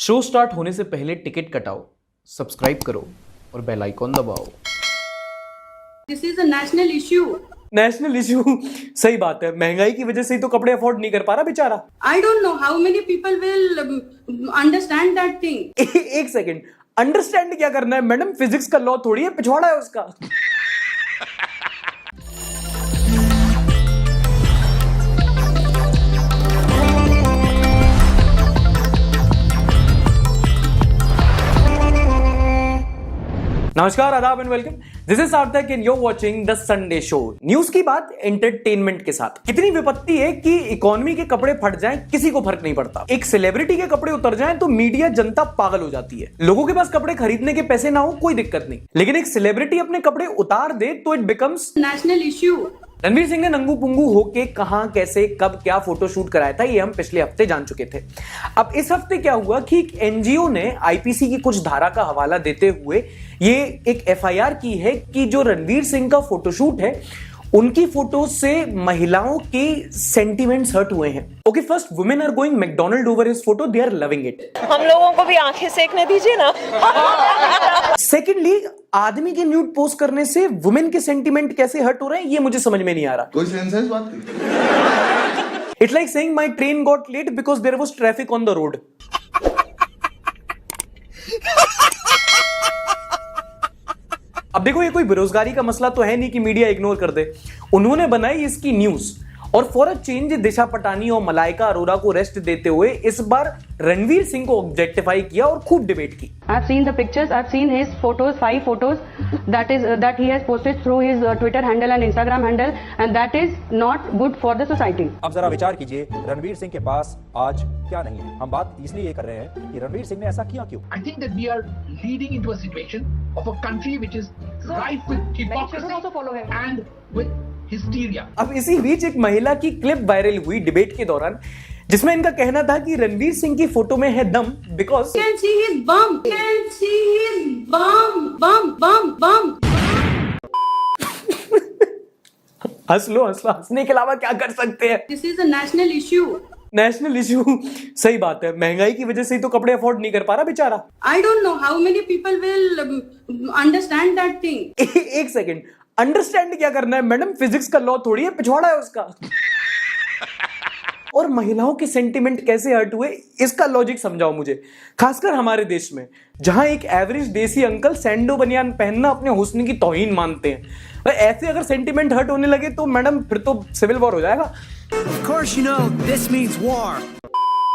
Show start होने से पहले टिकट कटाओ, सब्सक्राइब करो और बेल आइकॉन दबाओ। This is a national issue. National issue? सही बात है, महंगाई की वजह से ही तो कपड़े अफोर्ड नहीं कर पा रहा बेचारा। I don't know how many people will understand that thing. एक सेकेंड, अंडरस्टैंड क्या करना है मैडम? फिजिक्स का लॉ थोड़ी है, पिछवाड़ा है उसका। नमस्कार, आदाब एंड वेलकम। दिस इज सार्थक and you watching the Sunday show. News की बात एंटरटेनमेंट के साथ। कितनी विपत्ति है कि इकोनॉमी के कपड़े फट जाएं, किसी को फर्क नहीं पड़ता। एक सेलिब्रिटी के कपड़े उतर जाएं तो मीडिया जनता पागल हो जाती है। लोगों के पास कपड़े खरीदने के पैसे ना हो कोई दिक्कत नहीं, लेकिन एक सेलिब्रिटी अपने कपड़े उतार दे तो it becomes national issue. Ranveer Singh ने नंगू पुंगू होके कहां, कैसे, कब, क्या फोटोशूट कराया था, ये हम पिछले हफ्ते जान चुके थे। अब इस हफ्ते क्या हुआ कि एक एनजीओ ने आईपीसी की कुछ धारा का हवाला देते हुए ये एक एफआईआर की है कि जो रणवीर सिंह का फोटोशूट है उनकी फोटो से महिलाओं के सेंटिमेंट्स हर्ट हुए हैं। Okay, first, women are going McDonald over his photo, they are loving it. हम लोगों को भी आंखें सेकने दीजिए ना। सेकेंडली, आदमी के न्यूड पोस्ट करने से वुमेन के सेंटिमेंट कैसे हर्ट हो रहे हैं ये मुझे समझ में नहीं आ रहा। कोई सेंस है इस बात की? It's like saying my train got late because there was traffic on the road. अब देखो, ये कोई बेरोजगारी का मसला तो है नहीं कि मीडिया इग्नोर कर दे। उन्होंने बनाई इसकी न्यूज और फॉर अ चेंज दिशा पटानी और मलाइका अरोरा को रेस्ट देते हुए इस बार रणवीर सिंह को ऑब्जेक्टिफाई किया और खूब डिबेट की। I've seen the pictures. I've seen his photos, 5 photos that he has posted through his Twitter handle and Instagram handle, and that is not good for the society. अब जरा विचार कीजिए, रणवीर सिंह के पास आज क्या नहीं है। हम बात इसलिए कर रहे हैं कि रणवीर सिंह ने ऐसा किया क्यों। I think that we are leading into a situation of a country which is rife with hypocrisy also follow him. and with hysteria. अब इसी बीच एक महिला की क्लिप वायरल हुई डिबेट के दौरान जिसमें इनका कहना था कि रणवीर सिंह की फोटो में है them because Can see his bum. Can see his bum. हंस लो, हंसने के अलावा क्या कर सकते हैं। This is a national issue. National issue? सही बात है, महंगाई की वजह से ही तो कपड़े अफोर्ड नहीं कर पा रहा बेचारा। I don't know how many people will understand that thing. एक सेकेंड, अंडरस्टैंड क्या करना है मैडम? फिजिक्स का लॉ थोड़ी है, पिछवाड़ा है उसका। और महिलाओं के सेंटिमेंट कैसे हर्ट हुए इसका लॉजिक समझाओ मुझे, खासकर हमारे देश में जहां एक एवरेज देसी अंकल सैंडो बनियान पहनना अपने हुस्न की तौहीन मानते हैं। ऐसे अगर सेंटिमेंट हर्ट होने लगे तो मैडम फिर तो सिविल वॉर हो जाएगा। Of course you know this means war.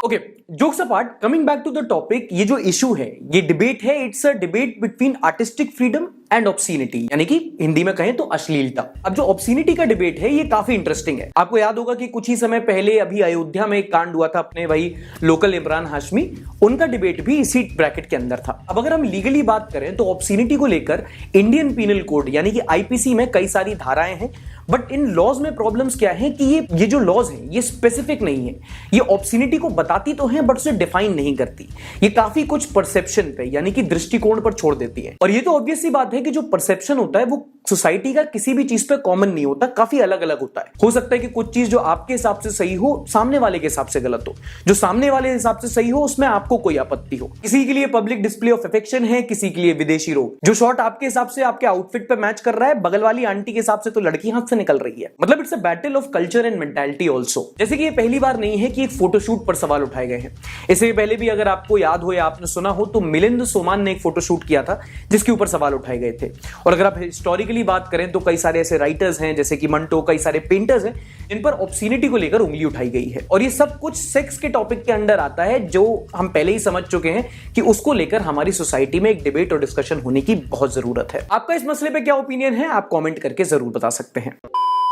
Okay, jokes apart, coming back to the topic, ये जो इशू है, ये डिबेट है, it's a debate between artistic freedom and obscenity, यानी कि हिंदी में कहें तो अश्लीलता। अब जो ऑब्सीनिटी का डिबेट है ये काफी इंटरेस्टिंग है। आपको याद होगा कि कुछ ही समय पहले अभी अयोध्या में एक कांड हुआ था, अपने वही लोकल इमरान हाशमी, उनका डिबेट भी इसी ब्रैकेट के अंदर था। अब अगर हम लीगली बात करें तो ऑब्सीनिटी को लेकर इंडियन पीनल कोड यानी कि आईपीसी में कई सारी धाराएं हैं, बट इन लॉज में प्रॉब्लम्स क्या है कि ये जो लॉज हैं ये स्पेसिफिक नहीं है। ये ऑब्सीनिटी को बताती तो है बट उसे डिफाइन नहीं करती। ये काफी कुछ परसेप्शन पे यानी कि दृष्टिकोण पर छोड़ देती है। और ये तो ऑब्वियस सी बात है कि जो परसेप्शन होता है वो सोसाइटी का किसी भी चीज पे कॉमन नहीं होता, काफी अलग अलग होता है। हो सकता है कि कुछ चीज जो आपके हिसाब से सही हो सामने वाले के हिसाब से गलत हो, जो सामने वाले हिसाब से सही हो उसमें आपको कोई आपत्ति हो। किसी के लिए पब्लिक डिस्प्ले ऑफ अफेक्शन है, किसी के लिए विदेशी रोग। जो शॉट आपके हिसाब से आपके आउटफिट पे मैच कर रहा है, बगल वाली आंटी के हिसाब से तो लड़की हाथ से निकल रही है। मतलब it's a battle of culture and mentality also. जैसे कि ये पहली बार नहीं है कि एक फोटोशूट पर सवाल उठाए गए हैं। इससे पहले भी अगर आपको याद हो या आपने सुना हो तो मिलिंद सोमान ने एक फोटोशूट किया था जिसके ऊपर सवाल उठाए गए थे। और अगर आप हिस्टोरिकली बात करें तो कई सारे ऐसे राइटर्स हैं जैसे कि मंटो, कई सारे पेंटर्स हैं जिन पर ऑब्सीनिटी को लेकर उंगली उठाई गई है। और ये सब कुछ सेक्स के टॉपिक के अंडर आता है जो हम पहले ही समझ चुके हैं कि उसको लेकर हमारी सोसाइटी में एक डिबेट और डिस्कशन होने की बहुत जरूरत है। आपका इस मसले पे क्या ओपिनियन है आप कॉमेंट करके जरूर बता सकते हैं।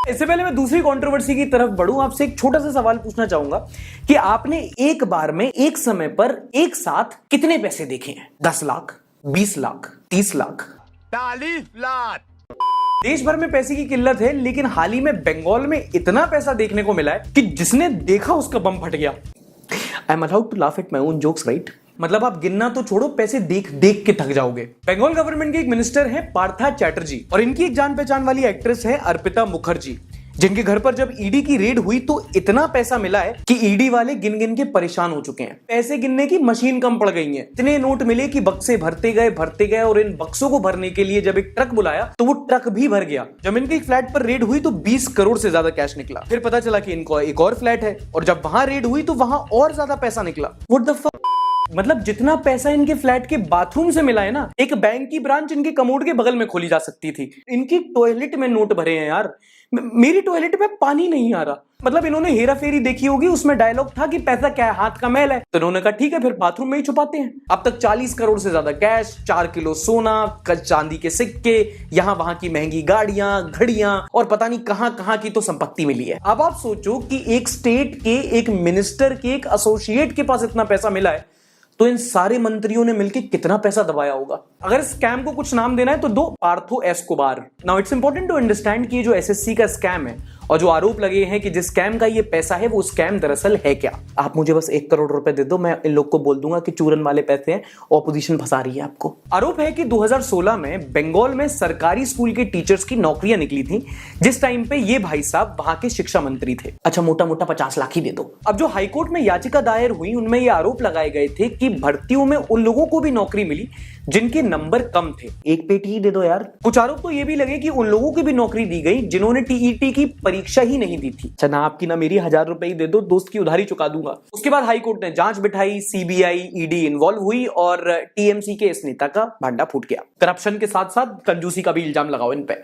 इससे पहले मैं दूसरी कंट्रोवर्सी की तरफ बढ़ूं, आपसे एक छोटा सा सवाल पूछना चाहूंगा कि आपने एक बार में एक समय पर एक साथ कितने पैसे देखे हैं? 10 लाख, 20 लाख, 30 लाख, 40 लाख। देश भर में पैसे की किल्लत है, लेकिन हाल ही में बंगाल में इतना पैसा देखने को मिला है कि जिसने देखा उसका बम फट गया। I am allowed to laugh at my own jokes, right? मतलब आप गिनना तो छोड़ो, पैसे देख देख के थक जाओगे। बंगाल गवर्नमेंट के एक मिनिस्टर हैं पार्था चैटर्जी और इनकी एक जान पहचान वाली एक्ट्रेस है अर्पिता मुखर्जी। जिनके घर पर जब ईडी की रेड हुई तो इतना पैसा मिला है कि ईडी वाले गिन गिन के परेशान हो चुके हैं। पैसे गिनने की मशीन कम पड़ गई है। इतने नोट मिले कि बक्से भरते गए और इन बक्सों को भरने के लिए जब एक ट्रक बुलाया तो वो ट्रक भी भर गया। जब इनके एक फ्लैट पर रेड हुई तो 20 करोड़ से ज्यादा कैश निकला। फिर पता चला कि इनको एक और फ्लैट है और जब वहां रेड हुई तो वहां और ज्यादा पैसा निकला। What the fuck. मतलब जितना पैसा इनके फ्लैट के बाथरूम से मिला है ना, एक बैंक की ब्रांच इनके कमोड के बगल में खोली जा सकती थी। इनकी टॉयलेट में नोट भरे हैं यार। मेरी टॉयलेट में पानी नहीं आ रहा। मतलब इन्होंने हेरा फेरी देखी होगी, उसमें डायलॉग था कि पैसा क्या है, हाथ का मैल है। तो इन्होंने कहा ठीक है फिर बाथरूम में ही छुपाते हैं। अब तक 40 करोड़ से ज्यादा कैश, 4 किलो सोना, चांदी के सिक्के, यहां वहां की महंगी गाड़ियां, घड़ियां और पता नहीं कहां की तो संपत्ति मिली है। अब आप सोचो कि एक स्टेट के, एक मिनिस्टर के, एक एसोसिएट के पास इतना पैसा मिला है तो इन सारे मंत्रियों ने मिलकर कितना पैसा दबाया होगा। अगर स्कैम को कुछ नाम देना है तो दो पार्थो Escobar. Now it's important to understand कि ये जो एसएससी का स्कैम है और जो आरोप लगे हैं कि जिस स्कैम का ये पैसा है वो स्कैम दरअसल है क्या। आप मुझे बस 1 करोड़ रुपए दे दो, मैं इन लोग को बोल दूंगा कि चूरन वाले पैसे हैं, ऑपोजिशन फंसा रही है आपको। आरोप है कि 2016 में बंगाल में सरकारी स्कूल के टीचर्स की नौकरियां निकली थी, जिस टाइम पे ये भाई साहब वहां के शिक्षा मंत्री थे। अच्छा मोटा मोटा 50 लाख ही दे दो। अब जो हाईकोर्ट में याचिका दायर हुई उनमें ये आरोप लगाए गए थे कि भर्तियों में उन लोगों को भी नौकरी मिली जिनके नंबर कम थे। एक पेटी ही दे दो यार। कुछ आरोप तो ये भी लगे कि उन लोगों की भी नौकरी दी गई जिन्होंने टीईटी की परीक्षा ही नहीं दी थी। अच्छा ना आपकी ना मेरी, 1000 रुपए ही दे दो, दोस्त की उधारी चुका दूंगा। उसके बाद हाईकोर्ट ने जांच बिठाई, सीबीआई ईडी इन्वॉल्व हुई और टीएमसी के इस नेता का भांडा फूट गया। करप्शन के साथ साथ कंजूसी का भी इल्जाम लगाओ इन पे।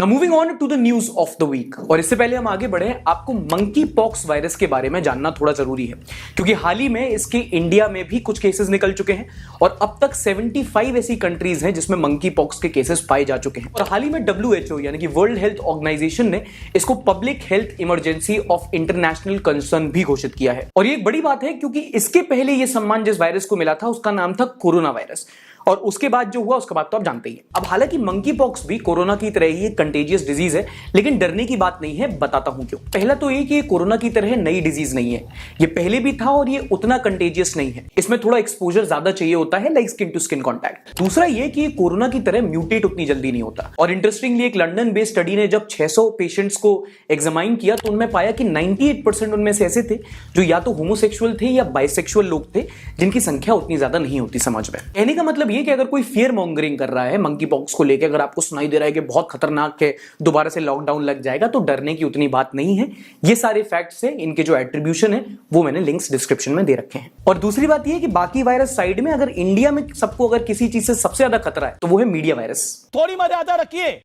Now moving on to the news of the week। और इससे पहले हम आगे बढ़े, आपको मंकी पॉक्स वायरस के बारे में जानना थोड़ा जरूरी है क्योंकि हाल ही में इसके इंडिया में भी कुछ केसेस निकल चुके हैं और अब तक 75 ऐसी कंट्रीज हैं जिसमें मंकी पॉक्स के केसेस पाए जा चुके हैं। और हाल ही में WHO यानी कि वर्ल्ड हेल्थ ऑर्गेनाइजेशन ने इसको public health emergency of international concern भी घोषित किया है। और ये एक बड़ी बात है क्योंकि इसके पहले ये सम्मान जिस वायरस को मिला था उसका नाम था कोरोना वायरस, और उसके बाद जो हुआ उसके बाद तो आप जानते ही हैं। अब हालांकि मंकी पॉक्स भी कोरोना की तरह ही एक कंटेजियस डिजीज है, लेकिन डरने की बात नहीं है, बताता हूं क्यों। पहला तो ये कि ये कोरोना की तरह नई डिजीज नहीं है, ये पहले भी था और ये उतना कंटेजियस नहीं है। इसमें थोड़ा एक्सपोजर ज्यादा चाहिए होता है, like skin to skin contact. दूसरा ये कि ये कोरोना की तरह म्यूटेट उतनी जल्दी नहीं होता। और इंटरेस्टिंगली एक लंदन बेस्ड स्टडी ने जब 600 पेशेंट्स को एग्जामाइन किया तो उनमें पाया कि 98% उनमें से ऐसे थे जो या तो होमोसेक्सुअल थे या बाइसेक्सुअल लोग थे, जिनकी संख्या उतनी ज्यादा नहीं होती समाज में। कहने का मतलब ये कि अगर कोई फियर मॉन्गरिंग कर रहा है मंकी पॉक्स को लेकर, अगर आपको सुनाई दे रहा है कि बहुत खतरनाक है, दोबारा से लॉकडाउन लग जाएगा, तो डरने की उतनी बात नहीं है। ये सारे फैक्ट्स हैं, इनके जो एट्रीब्यूशन है वो मैंने लिंक्स डिस्क्रिप्शन में दे रखे हैं। और दूसरी बात ये है कि बाकी वायरस साइड में, अगर इंडिया में सबको अगर किसी चीज से सबसे ज्यादा खतरा है तो वो है मीडिया वायरस। थोड़ी मर्यादा रखिए।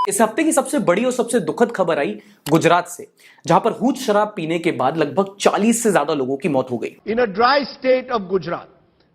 इस हफ्ते की सबसे बड़ी और सबसे दुखद खबर आई गुजरात से, जहां पर हूच शराब पीने के बाद लगभग 40 से ज्यादा लोगों की मौत हो गई। In a dry state of Gujarat,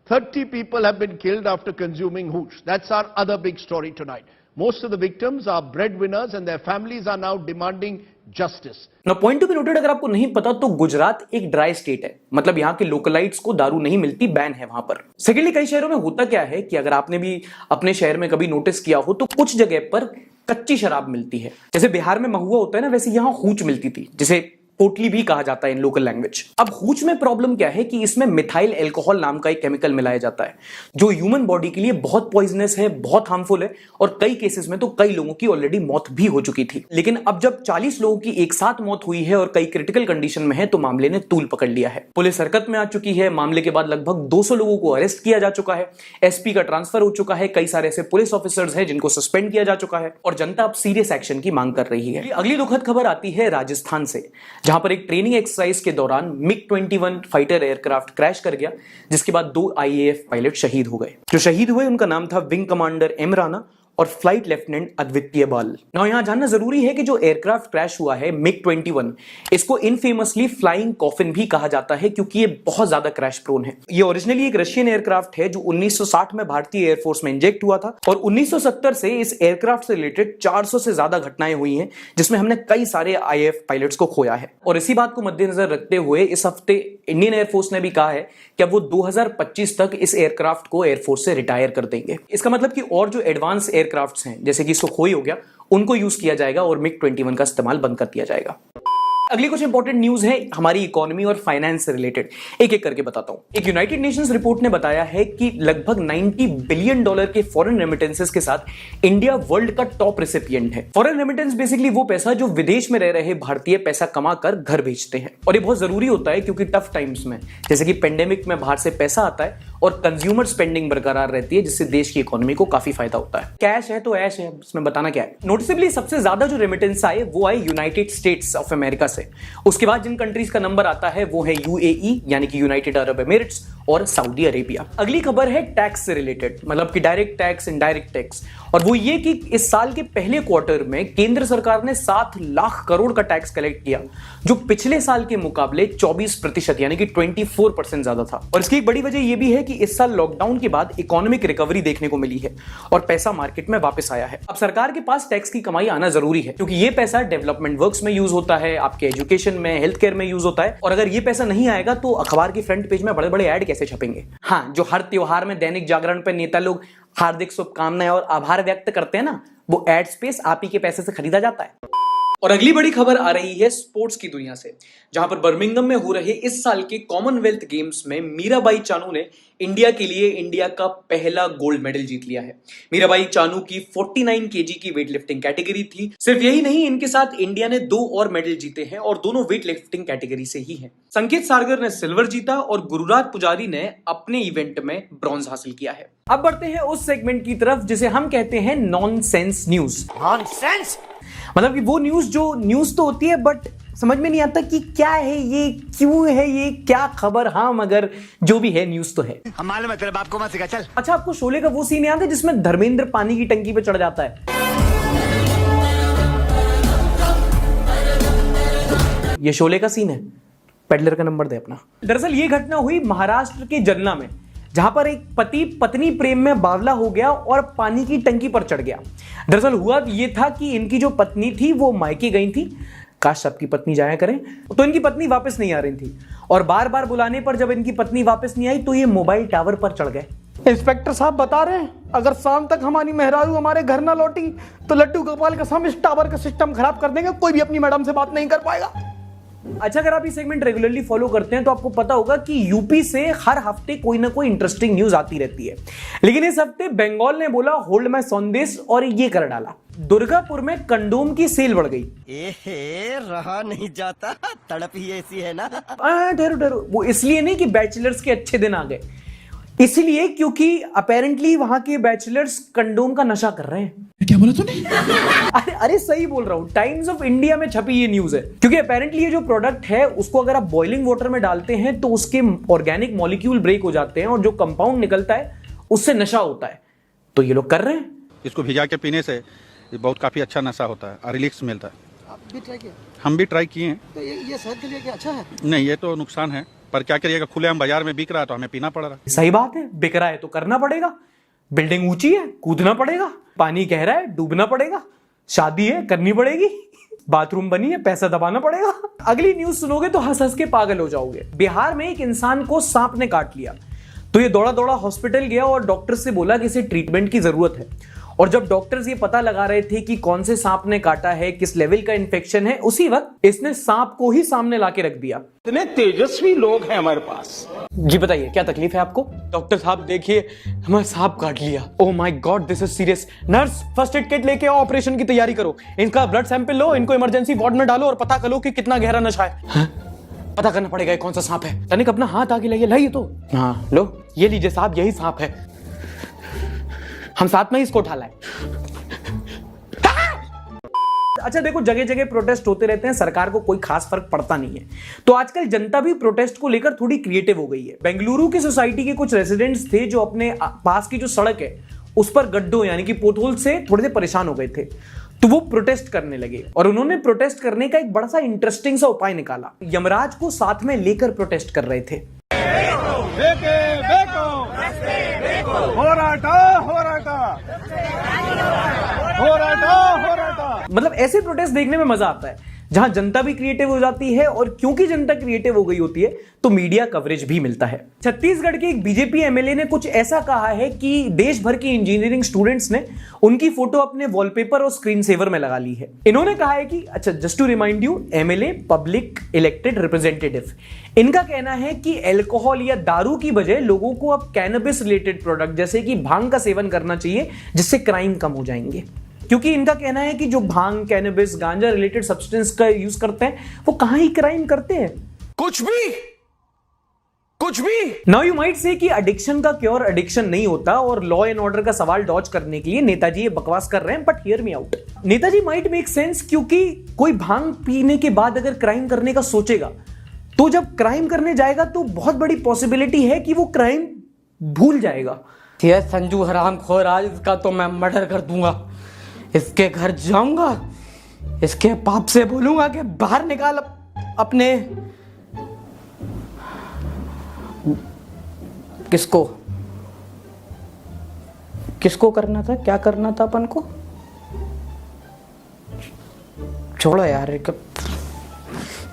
30 people have been killed after consuming hooch. That's our other big story tonight. Most of the victims are breadwinners and their families are now demanding justice. Now, point to be noted, अगर आपको नहीं पता तो गुजरात एक dry state है, मतलब यहाँ के लोकलाइट्स को दारू नहीं मिलती, बैन है वहां पर। सेकेंडली, कई शहरों में होता क्या है कि अगर आपने भी अपने शहर में कभी नोटिस किया हो तो कुछ जगह पर कच्ची शराब मिलती है। जैसे बिहार में महुआ होता है ना, वैसे यहाँ हूच मिलती थी, जिसे पोटली भी कहा जाता है इन लोकल लैंग्वेज। अब हूच में प्रॉब्लम क्या है कि इसमें मिथाइल अल्कोहल नाम का एक केमिकल मिलाया जाता है जो ह्यूमन बॉडी के लिए बहुत पॉइजनस है, बहुत हार्मफुल है और कई केसेस में तो कई लोगों की ऑलरेडी मौत भी हो चुकी थी। लेकिन अब जब 40 लोगों की एक साथ मौत हुई है और कई क्रिटिकल कंडीशन में है तो मामले ने तूल पकड़ लिया है। पुलिस हरकत में आ चुकी है। मामले के बाद लगभग 200 लोगों को अरेस्ट किया जा चुका है, एसपी का ट्रांसफर हो चुका है, कई सारे ऐसे पुलिस ऑफिसर्स हैं जिनको सस्पेंड किया जा चुका है और जनता अब सीरियस एक्शन की मांग कर रही है। अगली दुखद खबर आती है राजस्थान से, जहां पर एक ट्रेनिंग एक्सरसाइज के दौरान मिग-21 फाइटर एयरक्राफ्ट क्रैश कर गया, जिसके बाद 2 आईएएफ पायलट शहीद हो गए। जो शहीद हुए उनका नाम था विंग कमांडर एम राणा और फ्लाइट लेफ्टिनेंट अद्वितीय बाल। नाउ यहां जानना जरूरी है कि जो एयरक्राफ्ट क्रैश हुआ है मिग-21, इसको इनफेमसली फ्लाइंग कॉफिन भी कहा जाता है क्योंकि ये बहुत ज्यादा क्रैश प्रोन है। ये ओरिजिनली एक रशियन एयरक्राफ्ट है जो 1960 में भारतीय एयरफोर्स में इंजेक्ट हुआ था और 1970 से इस एयरक्राफ्ट से रिलेटेड 400 से ज्यादा घटनाएं हुई हैं, जिसमें हमने कई सारे आईएएफ पायलट्स को खोया है। और इसी बात को मद्देनजर रखते हुए इस हफ्ते इंडियन एयरफोर्स ने भी कहा है कि अब वो 2025 तक इस एयरक्राफ्ट को एयरफोर्स से रिटायर कर देंगे। इसका मतलब कि और जो एडवांस एयरक्राफ्ट्स हैं जैसे कि सुखोई हो गया, उनको यूज किया जाएगा और मिग-21 का इस्तेमाल बंद कर दिया जाएगा। अगली कुछ इंपॉर्टेंट न्यूज है हमारी इकोनॉमी और फाइनेंस से रिलेटेड, एक एक करके बताता हूं। एक यूनाइटेड नेशंस रिपोर्ट ने बताया है कि लगभग $90 बिलियन के फॉरेन रेमिटेंसेस के साथ इंडिया वर्ल्ड का टॉप रेसिपिएंट है। फॉरेन रेमिटेंस बेसिकली वो पैसा जो विदेश में रह रहे भारतीय पैसा कमाकर घर भेजते हैं, और ये बहुत जरूरी होता है क्योंकि टफ टाइम्स में, जैसे कि पेंडेमिक में बाहर से पैसा आता है और कंज्यूमर स्पेंडिंग बरकरार रहती है, जिससे देश की इकोनॉमी को काफी फायदा होता है। कैश है तो ऐश है, इसमें बताना क्या है। नोटिसेबली सबसे ज्यादा जो रेमिटेंस आए वो आए यूनाइटेड स्टेट्स ऑफ अमेरिका से। उसके बाद जिन कंट्रीज का नंबर आता है वो है यूएई यानी कि यूनाइटेड अरब एमिरेट्स और सऊदी अरेबिया। अगली खबर है टैक्स से रिलेटेड, मतलब कि डायरेक्ट टैक्स, इनडायरेक्ट टैक्स, और वो ये कि इस साल के पहले क्वार्टर में केंद्र सरकार ने 7 लाख करोड़ का टैक्स कलेक्ट किया, जो पिछले साल के मुकाबले 24% यानी कि 24% ज्यादा था। और इसकी एक बड़ी वजह यह भी है कि इस साल लॉकडाउन के बाद इकोनॉमिक रिकवरी देखने को मिली है और पैसा मार्केट में वापस आया है। अब सरकार के पास टैक्स की कमाई आना जरूरी है क्योंकि ये पैसा डेवलपमेंट वर्क्स में यूज होता है, आपके एजुकेशन में, हेल्थ केयर में यूज होता है, और अगर ये पैसा नहीं आएगा तो अखबार की फ्रंट पेज में बड़े बड़े ऐड कैसे छपेंगे। हाँ, जो हर त्योहार में दैनिक जागरण पे नेता लोग हार्दिक शुभकामनाएं और आभार व्यक्त करते हैं ना, वो एड स्पेस आप ही के पैसे से खरीदा जाता है। और अगली बड़ी खबर आ रही है स्पोर्ट्स की दुनिया से, जहां पर बर्मिंघम में हो रहे इस साल के कॉमनवेल्थ गेम्स में मीराबाई चानू ने इंडिया के लिए इंडिया का पहला गोल्ड मेडल जीत लिया है। मीराबाई चानू की 49 केजी की वेट लिफ्टिंग कैटेगरी थी। सिर्फ यही नहीं, इनके साथ इंडिया ने 2 और मेडल जीते हैं और दोनों वेट लिफ्टिंग कैटेगरी से ही हैं। संकेत सारगर ने सिल्वर जीता और गुरुराज पुजारी ने अपने इवेंट में ब्रॉन्ज हासिल किया है। अब बढ़ते हैं उस सेगमेंट की तरफ जिसे हम कहते हैं नॉनसेंस न्यूज। Nonsense! मतलब कि वो न्यूज जो न्यूज तो होती है बट समझ में नहीं आता कि क्या है ये, क्यों है ये, क्या खबर, हाँ मगर जो भी है न्यूज तो है। हम मालूम है तेरे बाप को मत सिखा, चल। अच्छा, आपको शोले का वो सीन याद है जिसमें धर्मेंद्र पानी की टंकी पे चढ़ जाता है? ये शोले का सीन है। पेडलर का नंबर दे अपना। दरअसल ये घटना हुई महाराष्ट्र के जलना में, जहां पर एक पति पत्नी प्रेम में बावला हो गया और पानी की टंकी पर चढ़ गया। दरअसल हुआ ये था कि इनकी जो पत्नी थी वो मायके गई थी, काश सबकी पत्नी जाया करें, तो इनकी पत्नी वापस नहीं आ रही थी और बार बार बुलाने पर जब इनकी पत्नी वापस नहीं आई तो ये मोबाइल टावर पर चढ़ गए। इंस्पेक्टर साहब बता रहे हैं अगर शाम तक हमारी मेहरारू हमारे घर ना लौटी तो लड्डू गोपाल कसम इस टावर का सिस्टम खराब कर देंगे, कोई भी अपनी मैडम से बात नहीं कर पाएगा। अच्छा, अगर आप ये सेगमेंट रेगुलरली फॉलो करते हैं तो आपको पता होगा कि यूपी से हर हफ्ते कोई ना कोई इंटरेस्टिंग न्यूज आती रहती है, लेकिन इस हफ्ते बंगाल ने बोला होल्ड माय संदेश और ये कर डाला। दुर्गापुर में कंडोम की सेल बढ़ गई। रहा नहीं जाता, तड़प ही ऐसी है ना। ठहरो, वो इसलिए नहीं कि बैचलर्स के अच्छे दिन आ गए, इसलिए क्योंकि अपेरेंटली वहां के बैचलर्स कंडोम का नशा कर रहे हैं। क्या बोला तूने? अरे सही बोल रहा हूं, टाइम्स ऑफ इंडिया में छपी ये न्यूज है। क्योंकि अपेरेंटली ये जो प्रोडक्ट है उसको अगर आप बॉइलिंग वाटर में डालते हैं तो उसके ऑर्गेनिक मॉलिक्यूल ब्रेक हो जाते हैं और जो कंपाउंड निकलता है उससे नशा होता है, तो ये लोग कर रहे हैं। इसको भिजा के पीने से बहुत काफी अच्छा नशा होता है और रिलैक्स मिलता है। आप भी ट्राई किए? हम भी ट्राई किए हैं। तो ये सेहत के लिए क्या अच्छा है? नहीं, ये तो नुकसान है, पर क्या करिएगा, खुलेआम बाजार में बिक रहा है तो हमें पीना पड़ रहा है। सही बात है, बिक रहा है तो करना पड़ेगा। बिल्डिंग ऊंची है, कूदना पड़ेगा। पानी गहरा है, डूबना पड़ेगा। शादी है, करनी पड़ेगी। बाथरूम बनी है, पैसा दबाना पड़ेगा। अगली न्यूज सुनोगे तो हंस हंस के पागल हो जाओगे। बिहार में एक इंसान को सांप ने काट लिया तो ये दौड़ा दौड़ा हॉस्पिटल गया और डॉक्टर से बोला कि इसे ट्रीटमेंट की जरूरत है। और जब डॉक्टर्स ये पता लगा रहे थे कि कौन से सांप ने काटा है, किस लेवल का इन्फेक्शन है, उसी वक्त इसने सांप को ही सामने लाके रख दिया। इतने तेजस्वी लोग हैं हमारे पास। जी बताइए, क्या तकलीफ है आपको? डॉक्टर साहब देखिए, हमारा सांप काट लिया। Oh my God, this is serious. Nurse, first aid kit लेके आओ, ऑपरेशन की तैयारी करो। इनका ब्लड सैंपल लो, इनको इमरजेंसी वार्ड में डालो और पता करो कि कितना गहरा नशा है। पता करना पड़ेगा कौन सा सांप है। तनिक अपना हाथ आगे लाइए, लाइए तो। हाँ लो, ये लीजिए साहब, यही सांप है। हम साथ में ही इसको उठा लाए। अच्छा देखो, जगह जगह प्रोटेस्ट होते रहते हैं, सरकार को कोई खास फर्क पड़ता नहीं है। तो आजकल जनता भी प्रोटेस्ट को लेकर थोड़ी क्रिएटिव हो गई है। बेंगलुरु की सोसाइटी के कुछ रेजिडेंट्स थे जो अपने पास की जो सड़क है उस पर गड्ढों यानी कि पोटहोल से थोड़े से परेशान हो गए थे, तो वो प्रोटेस्ट करने लगे और उन्होंने प्रोटेस्ट करने का एक बड़ा सा इंटरेस्टिंग सा उपाय निकाला। यमराज को साथ में लेकर प्रोटेस्ट कर रहे थे। मतलब ऐसे प्रोटेस्ट देखने में मजा आता है जहां जनता भी क्रिएटिव हो जाती है, और क्योंकि जनता क्रिएटिव हो गई होती है तो मीडिया कवरेज भी मिलता है। छत्तीसगढ़ के एक बीजेपी एमएलए ने कुछ ऐसा कहा है कि देश भर के इंजीनियरिंग स्टूडेंट्स ने उनकी फोटो अपने वॉलपेपर और स्क्रीन सेवर में लगा ली है। इन्होंने कहा है कि अच्छा, just to remind you, MLA public elected representative, इनका कहना है कि अल्कोहल या दारू की बजाय लोगों को अब कैनबिस रिलेटेड प्रोडक्ट जैसे कि भांग का सेवन करना चाहिए, जिससे क्राइम कम हो जाएंगे। क्योंकि इनका कहना है कि जो भांग, कैनबिस, गांजा रिलेटेड सब्सटेंस का यूज करते हैं वो कहां ही क्राइम करते हैं, कुछ भी। नाउ यू माइट से कि एडिक्शन का क्योर एडिक्शन नहीं होता, और लॉ एंड ऑर्डर का सवाल डॉज करने के लिए नेताजी ये बकवास कर रहे हैं, but hear me out. Netaji might make sense, क्योंकि कोई भांग पीने के बाद अगर क्राइम करने का सोचेगा तो जब क्राइम करने जाएगा तो बहुत बड़ी पॉसिबिलिटी है कि वो क्राइम भूल जाएगा। ये संजू हरामखोर, आज इसका तो मैं मर्डर कर दूंगा। इसके घर जाऊंगा, इसके बाप से बोलूंगा कि बाहर निकाल अपने किसको करना था, क्या करना था अपन को, छोड़ो यार,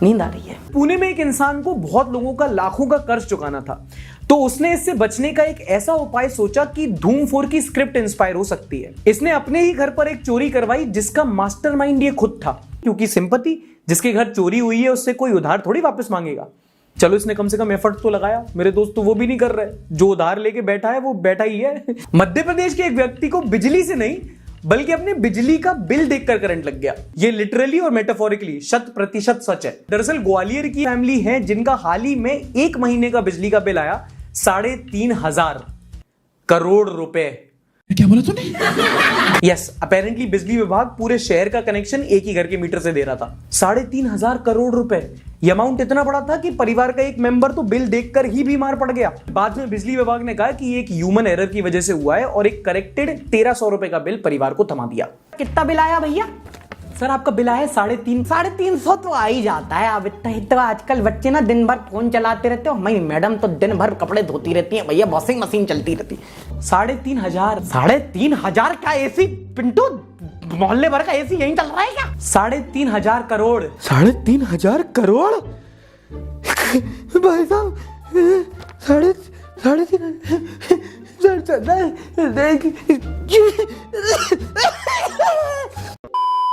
नींद आ रही है। पुणे में एक इंसान को बहुत लोगों का लाखों का कर्ज चुकाना था, तो उसने इससे बचने का एक ऐसा उपाय सोचा कि धूम 4 की स्क्रिप्ट इंस्पायर हो सकती है। इसने अपने ही घर पर एक चोरी करवाई जिसका मास्टरमाइंड ये खुद था, क्योंकि सिंपैथी, जिसके घर चोरी हुई है उससे कोई उधार थोड़ी वापस मांगेगा। चलो, इसने कम से कम एफर्ट तो लगाया। मेरे दोस्त तो वो भी नहीं कर रहे, जो उधार लेके बैठा है वो बैठा ही है। मध्य प्रदेश के एक व्यक्ति को बिजली से नहीं बल्कि अपने बिजली का बिल देखकर करंट लग गया। ये लिटरली और मेटाफोरिकली 100% सच है। दरअसल ग्वालियर की फैमिली है जिनका हाल ही में 1 महीने का बिजली का बिल आया 3,500 करोड़ रुपए। क्या बोला तूने? यस, अपेरेंटली बिजली विभाग पूरे शहर का कनेक्शन एक ही घर के मीटर से दे रहा था। 3,500 करोड़ रुपए। ये अमाउंट इतना बड़ा था कि परिवार का एक मेंबर तो बिल देखकर ही बीमार पड़ गया। बाद में बिजली विभाग ने कहा कि ये एक ह्यूमन एरर की वजह से हुआ है, और एक करेक्टेड 1,300 रुपए का बिल परिवार को थमा दिया। कितना बिल आया भैया? सर, आपका बिल आया 350 तो आ ही जाता है। अब इतना आजकल बच्चे ना दिन भर फोन चलाते रहते हो। हमारी मैडम तो दिन भर कपड़े धोती रहती है भैया, वॉशिंग मशीन चलती रहती। 3,500। 3,500 का एसी पिंटू, मोहल्ले भर का एसी यहीं चल रहा है क्या? 3,500 करोड़। 3,500 करोड़ भाई साहब, 3,500।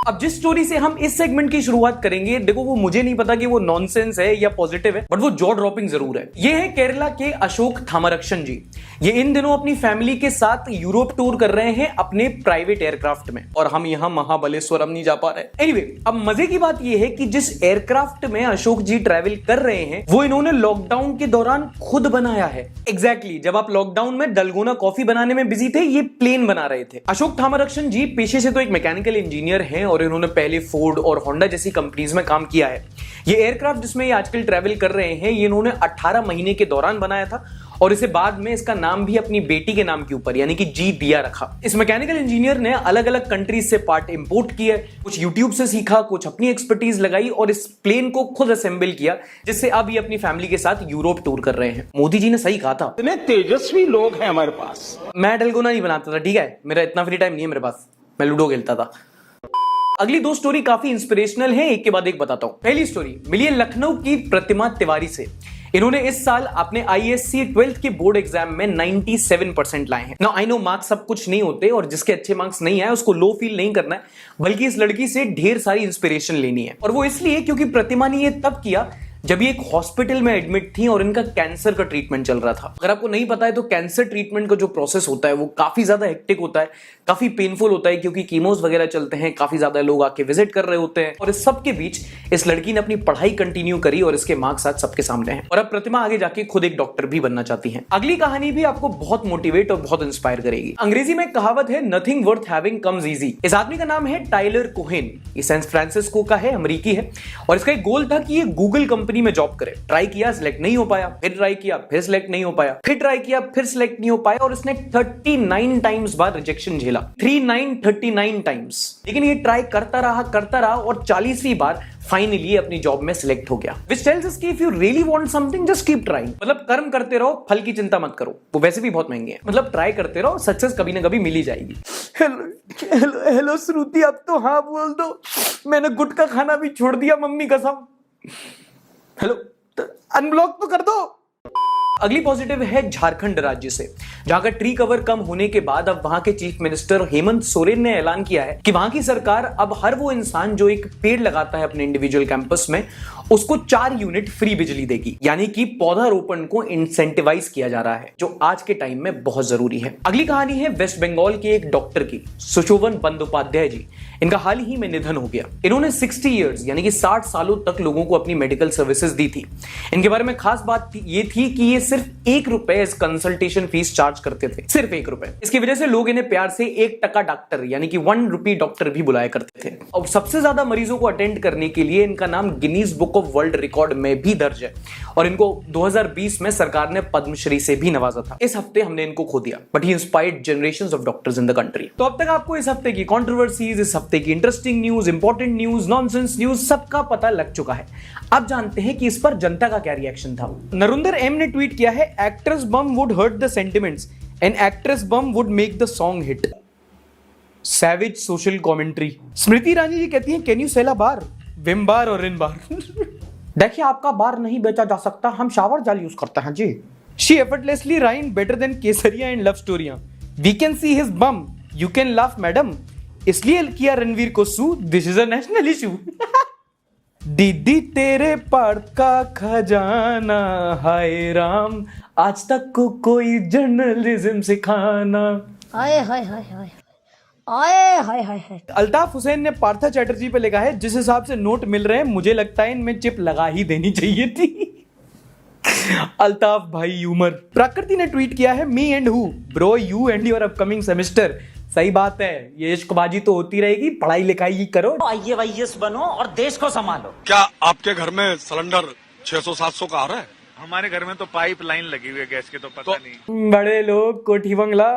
अब जिस स्टोरी से हम इस सेगमेंट की शुरुआत करेंगे, देखो वो मुझे नहीं पता कि वो नॉनसेंस है या पॉजिटिव है, बट वो जॉ ड्रॉपिंग जरूर है। ये है केरला के अशोक थामरक्षन जी। ये इन दिनों अपनी फैमिली के साथ यूरोप टूर कर रहे हैं अपने प्राइवेट एयरक्राफ्ट में, और हम यहां महाबलेश्वरम नहीं जा पा रहे। एनीवे, अब मजे की बात ये है कि जिस एयरक्राफ्ट में अशोक जी ट्रैवल कर रहे हैं वो इन्होंने लॉकडाउन के दौरान खुद बनाया है। एग्जैक्टली, जब आप लॉकडाउन में डलगोना कॉफी बनाने में बिजी थे, ये प्लेन बना रहे थे। अशोक थामरक्षन जी पेशे से तो एक मैकेनिकल इंजीनियर हैं, और इन्होंने पहले फोर्ड और होंडा जैसी कंपनीज में काम किया है। ये एयरक्राफ्ट जिसमें ये आजकल ट्रैवल कर रहे हैं, ये इन्होंने 18 महीने के दौरान बनाया था, और इसे बाद में इसका नाम भी अपनी बेटी के नाम के ऊपर यानी कि जी दिया रखा। इस मैकेनिकल इंजीनियर ने अलग अलग कंट्रीज से पार्ट इंपोर्ट किए, कुछ यूट्यूब से सीखा, कुछ अपनी एक्सपर्टीज लगाई, और इस प्लेन को खुद असेंबल किया, जिससे अब ये अपनी फैमिली के साथ यूरोप टूर कर रहे हैं। मोदी जी ने सही कहा था, इतने तेजस्वी लोग हैं हमारे पास। मैं डलगोना नहीं बनाता था, ठीक है, मेरा इतना फ्री टाइम नहीं है मेरे पास, मैं लूडो खेलता था। अगली 2 स्टोरी काफी इंस्पिरेशनल है, एक के बाद एक बताता हूं। पहली स्टोरी मिली है लखनऊ की प्रतिमा तिवारी से। इन्होंने इस साल अपने ISC 12th के बोर्ड एग्जाम में 97% लाए हैं। नाउ आई नो मार्क्स सब कुछ नहीं होते, और जिसके अच्छे मार्क्स नहीं आए उसको लो फील नहीं करना है, बल्कि इस लड़की से ढेर सारी इंस्पिरेशन लेनी है। और वो इसलिए क्योंकि प्रतिमा ने ये तब किया जब ये एक हॉस्पिटल में एडमिट थी और इनका कैंसर का ट्रीटमेंट चल रहा था। अगर आपको नहीं पता है तो कैंसर ट्रीटमेंट का जो प्रोसेस होता है वो काफी ज्यादा हेक्टिक होता है, काफी पेनफुल होता है, क्योंकि कीमोस वगैरह चलते हैं, काफी ज्यादा लोग आके विजिट कर रहे होते हैं, और इस सब के बीच इस लड़की ने अपनी पढ़ाई कंटिन्यू करी, और इसके मार्क्स आज सबके सामने हैं, और अब प्रतिमा आगे जाके खुद एक डॉक्टर भी बनना चाहती है। अगली कहानी भी आपको बहुत मोटिवेट और बहुत इंस्पायर करेगी। अंग्रेजी में कहावत है, nothing worth having comes easy. इस आदमी का नाम है टाइलर कोहेन। ये सैन फ्रांसिस्को का है, अमेरिकी है, और इसका एक गोल था कि ये गूगल कंपनी में जॉब करे। ट्राई किया, सिलेक्ट नहीं हो पाया, फिर ट्राई किया, फिर सिलेक्ट नहीं हो पाया, फिर ट्राई किया, फिर सिलेक्ट नहीं हो पाया, और इसने 39 टाइम्स बाद रिजेक्शन झेला। 39 टाइम्स। लेकिन ये ट्राई करता रहा, और 40वीं बार फाइनली अपनी जॉब में सिलेक्ट हो गया। विच टेल्स अस कि if you really want something just keep trying, मतलब कर्म करते रहो, फल की चिंता मत करो, वो वैसे भी बहुत महंगे हैं, मतलब ट्राई करते रहो, सक्सेस कभी ना कभी मिल ही जाएगी। हेलो श्रुति, अब तो हाँ बोल दो, मैंने गुटखा खाना भी छोड़ दिया मम्मी कसम। हेलो, अनब्लॉक तो कर दो। अगली पॉजिटिव है झारखंड राज्य से, जहां का ट्री कवर कम होने के बाद अब वहां के चीफ मिनिस्टर हेमंत सोरेन ने ऐलान किया है कि वहां की सरकार अब हर वो इंसान जो एक पेड़ लगाता है अपने इंडिविजुअल कैंपस में, उसको 4 यूनिट फ्री बिजली देगी, यानी कि पौधारोपण को इंसेंटिवाइज किया जा रहा है, जो आज के टाइम में बहुत जरूरी है। अगली कहानी है वेस्ट बंगाल के एक डॉक्टर की, सुशोभन बंदोपाध्याय जी। इनका हाल ही में निधन हो गया। इन्होंने 60 इयर्स यानी कि 60 सालों तक लोगों को अपनी मेडिकल सर्विसेज दी थी। इनके बारे में खास बात ये थी कि ये सिर्फ 1 रुपए इस कंसल्टेशन फीस चार्ज करते थे, सिर्फ 1 रुपए। इसकी वजह से लोग इन्हें प्यार से 1 टका डॉक्टर यानी कि 1 रुपी डॉक्टर भी बुलाया करते थे। और सबसे ज्यादा मरीजों को अटेंड करने के लिए इनका नाम Guinness book of world record में भी दर्ज है, और इनको 2020 में सरकार ने पद्मश्री से भी नवाजा था। इस हफ्ते हमने इनको खो दिया, but he inspired generations of doctors in the country. तो अब तक आपको इस हफ्ते की कंट्रोवर्सीज, इस हफ्ते की interesting news, important news, nonsense news सबका पता लग चुका है। अब जानते हैं कि इस पर जनता का क्या रिएक्शन था। नरुंदर एम ने ट्वीट किया है, actress bum would hurt the sentiments and actress bum would make the song hit. Savage social commentary. Smriti Irani ji कहती हैं, can you sell a bar, Vim bar और रिन बार। देखिए, आपका बार नहीं बेचा जा सकता, हम शावर जाल यूज करते हैं जी। She effortlessly rhyme better than Kesariya and love स्टोरियां। We can see his bum, you can laugh madam, इसलिए किया रणवीर को sue, this is a national issue. दीदी तेरे पार्थ का खजाना, हाय राम, आज तक को कोई जर्नलिज्म सिखाना। हाय हाय हाय हाय आए हाय हाय हाय। अल्ताफ हुसैन ने पार्था चैटर्जी पे लिखा है, जिस हिसाब से नोट मिल रहे हैं मुझे लगता है इनमें चिप लगा ही देनी चाहिए थी। अल्ताफ भाई ह्यूमर। प्रकृति ने ट्वीट किया है, me and who bro, you and your upcoming semester. सही बात है, ये इश्कबाजी तो होती रहेगी, पढ़ाई लिखाई ही करो, IAS बनो और देश को संभालो। क्या आपके घर में सिलेंडर 600-700 का आ रहा है? हमारे घर में तो पाइप लाइन लगी हुई है गैस की, तो पता नहीं। बड़े लोग कोठी बंगला।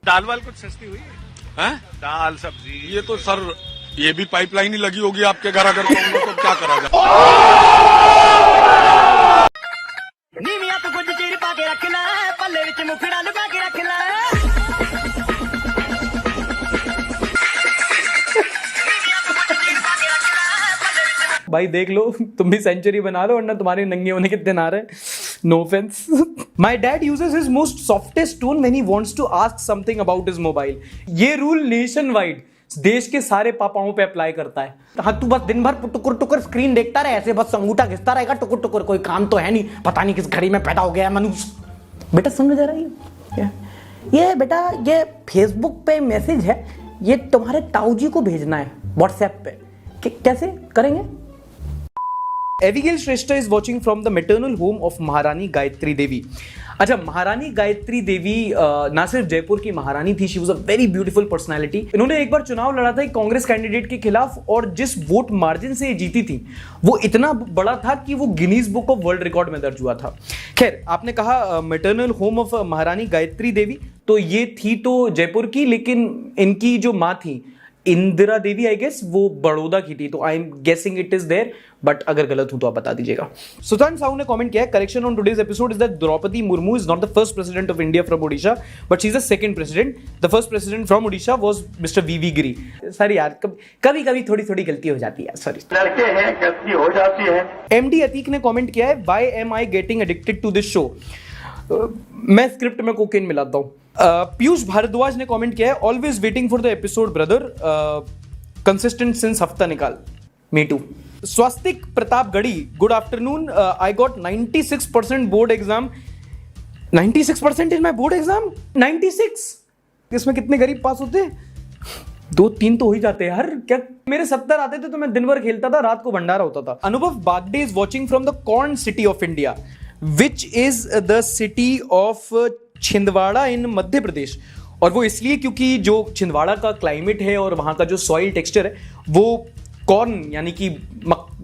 दाल वाल कुछ सस्ती हुई है? दाल सब्जी ये तो सर, ये भी पाइपलाइन ही लगी होगी आपके घर, अगर तो क्या करा जाए। नीमिया तो कुछ चीर पा के रखना, पल्ले विच मुखड़ा लुका के रखना। भाई देख लो, तुम भी सेंचुरी बना लो, वरना तुम्हारे नंगे होने के दिन आ रहे। No offence. My dad uses his most softest tone when he wants to ask something about his mobile. ये रूल नेशन वाइड देश के सारे पापाओं पे अप्लाई करता है। हाँ, तू बस दिन भर टुकुर टुकुर स्क्रीन देखता रहे, ऐसे बस अंगूठा घिसता रहेगा टुकुर टुकुर, कोई काम तो है नहीं, पता नहीं किस घड़ी में पैदा हो गया है मनुष्य। बेटा समझ रहा है, ये बेटा ये फेसबुक पे मैसेज है, ये तुम्हारे ताऊजी को भेजना है व्हाट्सएप पे। कैसे करेंगे? Abigail Shrestha is watching from the maternal home of Maharani Gayatri देवी। अच्छा, महारानी गायत्री देवी ना सिर्फ जयपुर की महारानी थी, she was a very beautiful personality. इन्होंने एक बार चुनाव लड़ा था एक कांग्रेस कैंडिडेट के खिलाफ, और जिस वोट मार्जिन से जीती थी वो इतना बड़ा था कि वो Guinness book of world record में दर्ज हुआ था। खैर, आपने कहा maternal home of Maharani Gayatri देवी, तो ये थी तो जयपुर की, लेकिन इनकी जो माँ थी इंदिरा देवी, आई गेस वो बड़ौदा की थी, तो I am guessing it is there, but अगर गलत हूं तो आप बता दीजिएगा। सुल्तान साहू ने कमेंट किया है, correction on today's episode is that Droupadi Murmu is not the first president of India from Odisha, but she is the second president. The first president from Odisha was mister V V Giri. Sorry यार, कभी कभी थोड़ी गलती हो जाती है, सॉरी। लड़के हैं, गलती हो जाती है। एमडी अतीक ने कमेंट किया है, why am I getting addicted to this show. मैं स्क्रिप्ट में कोकेन मिलाता हूं। पीयूष भारद्वाज ने कमेंट किया है, always waiting for the episode brother, consistent since हफ्ता निकाल। Me too. Swastik Pratap Garhi, good afternoon, I got 96% board exam. 96% in my board exam. 96? इसमें कितने गरीब पास होते हैं? 2-3 तो हो ही जाते हैं यार। क्या मेरे 70 आते थे तो मैं दिन भर खेलता था, रात को भंडारा होता था। Anubhav Bagde is watching from the corn city of India, which is the city of Chhindwara in Madhya Pradesh. और वो इसलिए क्योंकि जो छिंदवाड़ा का क्लाइमेट है और वहां का जो सॉइल टेक्सचर है वो कॉर्न यानी कि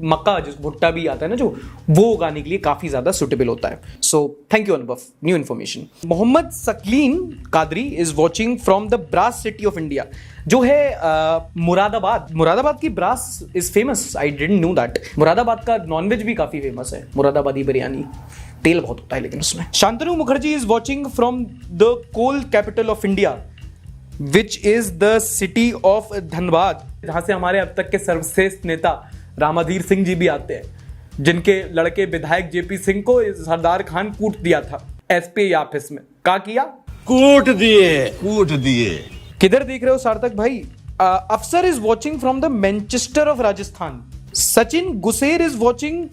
मक्का, जिस भुट्टा भी आता है ना जो, वो उगाने के लिए काफी ज्यादा सुटेबल होता है. So thank you Anubhav, new information. Mohammad Saqlain Qadri is watching from the brass city of India, जो है मुरादाबाद की brass is famous. I didn't know that. Moradabad का नॉनवेज भी काफी फेमस है, मुरादाबादी बिरयानी. तेल बहुत होता है लेकिन उसमें. Shantanu Mukherjee is watching from the coal capital of India, which is the city of Dhanbad, जहां से हमारे अब तक के सर्वश्रेष्ठ नेता रामाधीर सिंह जी भी आते हैं, जिनके लड़के विधायक जेपी सिंह को सरदार खान कूट दिया था एसपी ऑफिस में. क्या किया? कूट दिए. किधर देख रहे हो सार्थक भाई? Afsar is watching from the Manchester of Rajasthan. Sachin Guser is watching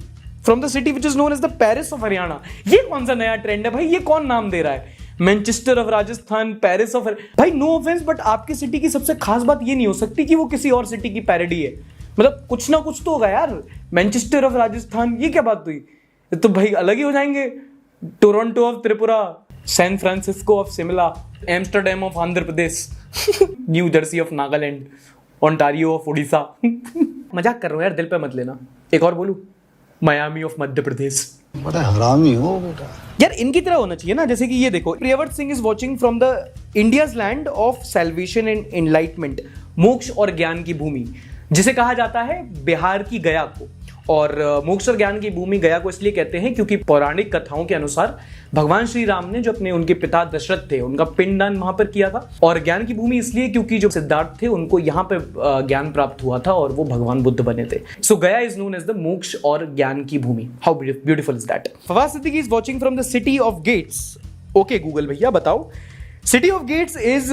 from the city which is known as the Paris of Haryana. ये कौन सा नया ट्रेंड है भाई? ये कौन नाम दे रहा है? Manchester of Rajasthan, Paris of. भाई नो ऑफेंस, बट आपकी सिटी की सबसे खास बात ये नहीं हो सकती कि वो किसी और सिटी की पैरोडी है. मतलब कुछ ना कुछ तो होगा यार. मैनचेस्टर ऑफ राजस्थान, ये क्या बात हुई? तो भाई अलग ही हो जाएंगे. Toronto of Tripura, San Francisco of Shimla, Amsterdam of Andhra Pradesh, New Jersey of Nagaland, Ontario of Orissa. मजाक कर रहा हूं यार, दिल पे मत लेना. एक और बोलूं, मायामी ऑफ मध्य प्रदेश. बड़ा हरामी हो बेटा यार. इनकी तरह होना चाहिए ना. जैसे कि ये देखो, Priyavrat Singh is watching from the India's land of salvation and enlightenment, मोक्ष और ज्ञान की भूमि, जिसे कहा जाता है बिहार की गया को. और मोक्ष और ज्ञान की भूमि गया को इसलिए कहते हैं क्योंकि पौराणिक कथाओं के अनुसार भगवान श्री राम ने जो अपने उनके पिता दशरथ थे उनका पिंडदान वहां पर किया था. और ज्ञान की भूमि इसलिए क्योंकि जो सिद्धार्थ थे उनको यहाँ पे ज्ञान प्राप्त हुआ था और वो भगवान बुद्ध बने थे. सो गया इज नोन एज द मोक्ष और ज्ञान की भूमि. How beautiful is that. Fawad Siddiqui is watching from the city of gates. Okay Google भैया बताओ. City of gates is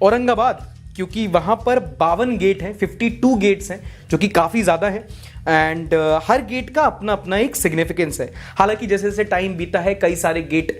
Aurangabad, क्योंकि वहां पर 52 गेट हैं, 52 गेट्स हैं, जो कि काफी ज्यादा है. एंड हर गेट का अपना अपना एक सिग्निफिकेंस है. हालांकि जैसे जैसे टाइम बीता है कई सारे गेट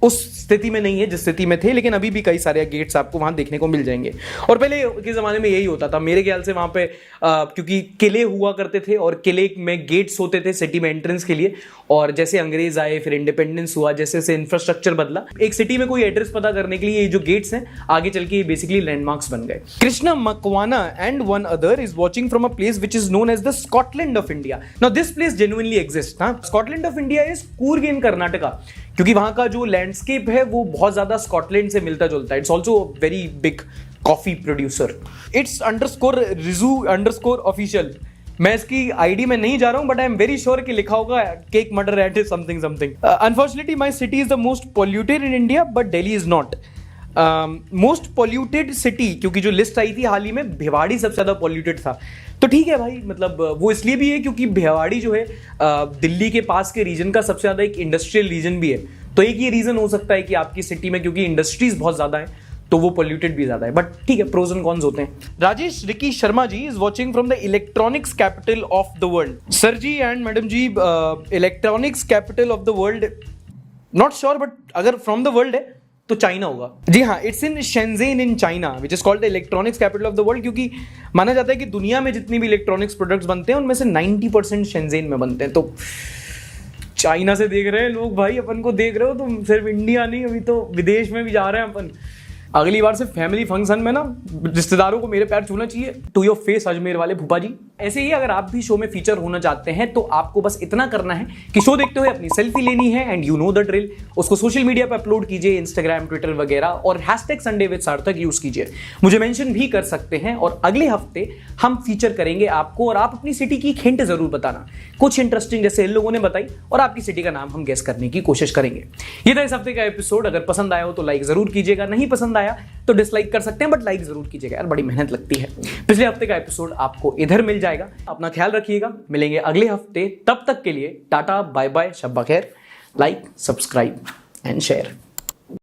उस स्थिति में नहीं है जिस स्थिति में थे, लेकिन अभी भी कई सारे गेट्स आपको वहां देखने को मिल जाएंगे. और पहले के जमाने में यही होता था मेरे ख्याल से. वहां पे क्योंकि किले हुआ करते थे और किले में गेट्स होते थे सिटी में एंट्रेंस के लिए. और जैसे अंग्रेज आए, फिर इंडिपेंडेंस हुआ, जैसे जैसे इंफ्रास्ट्रक्चर बदला, एक सिटी में कोई एड्रेस पता करने के लिए ये जो गेट्स हैं आगे चल के बेसिकली लैंडमार्क्स बन गए. Krishna Makwana and one other is watching from a place which is known as the Scotland of India. Now this place genuinely exist. Scotland of India is Coorg in Karnataka, क्योंकि वहां का जो लैंडस्केप है वो बहुत ज्यादा स्कॉटलैंड से मिलता जुलता है. It's also very big coffee producer. It's underscore Riju underscore official. मैं इसकी आईडी में नहीं जा रहा हूं, but I am very sure कि लिखा होगा cake murder at something something. Unfortunately my city is the most polluted in India, but Delhi is not. Most polluted city, क्योंकि जो लिस्ट आई थी हाल ही में, भिवाड़ी सबसे ज्यादा पॉल्यूटेड था. तो ठीक है भाई, मतलब वो इसलिए भी है क्योंकि भिवाड़ी जो है दिल्ली के पास के रीजन का सबसे ज्यादा एक इंडस्ट्रियल रीजन भी है. तो एक ये रीजन हो सकता है कि आपकी सिटी में क्योंकि इंडस्ट्रीज बहुत ज्यादा है तो वो पॉल्यूटेड भी ज्यादा है. बट ठीक है, प्रोज एंड कॉन्स होते हैं. Rajesh Ricky Sharma ji is watching from the electronics capital of the world. Sir ji and madam ji, electronics capital of the world, not sure, but अगर फ्रॉम द वर्ल्ड है तो चाइना होगा. जी हाँ, it's in Shenzhen in China, which is called the electronics capital of the world, क्योंकि माना जाता है कि दुनिया में जितनी भी इलेक्ट्रॉनिक्स प्रोडक्ट्स बनते हैं उनमें से 90% शेंजेन में बनते हैं. तो चाइना से देख रहे हैं लोग भाई, अपन को देख रहे हो तो सिर्फ इंडिया नहीं, अभी तो विदेश में भी जा रहे हैं अपन. अगली बार से फैमिली फंक्शन में ना रिश्तेदारों को मेरे पैर छूना चाहिए. टू योर फेस अजमेर वाले फूफा जी. ऐसे ही अगर आप भी शो में फीचर होना चाहते हैं तो आपको बस इतना करना है कि शो देखते हुए अपनी सेल्फी लेनी है, and you know the drill. उसको सोशल मीडिया पर अपलोड कीजिए, इंस्टाग्राम, ट्विटर वगैरह, और #SundayWithSarthak यूज कीजिए. मुझे मेंशन भी कर सकते हैं और अगले हफ्ते हम फीचर करेंगे आपको, और आप अपनी सिटी की हिंट जरूर बताना, कुछ इंटरेस्टिंग जैसे इन लोगों ने बताई, और आपकी सिटी का नाम हम गेस करने की कोशिश करेंगे. ये था इस हफ्ते का एपिसोड. अगर पसंद आया हो तो लाइक जरूर कीजिएगा, नहीं पसंद आया तो डिसलाइक कर सकते हैं, बट लाइक जरूर कीजिएगा यार, बड़ी मेहनत लगती है. पिछले हफ्ते का एपिसोड आपको इधर मिल जाएगा. अपना ख्याल रखिएगा, मिलेंगे अगले हफ्ते. तब तक के लिए टाटा, बाय बाय, शब्बा खैर. Like, subscribe and share.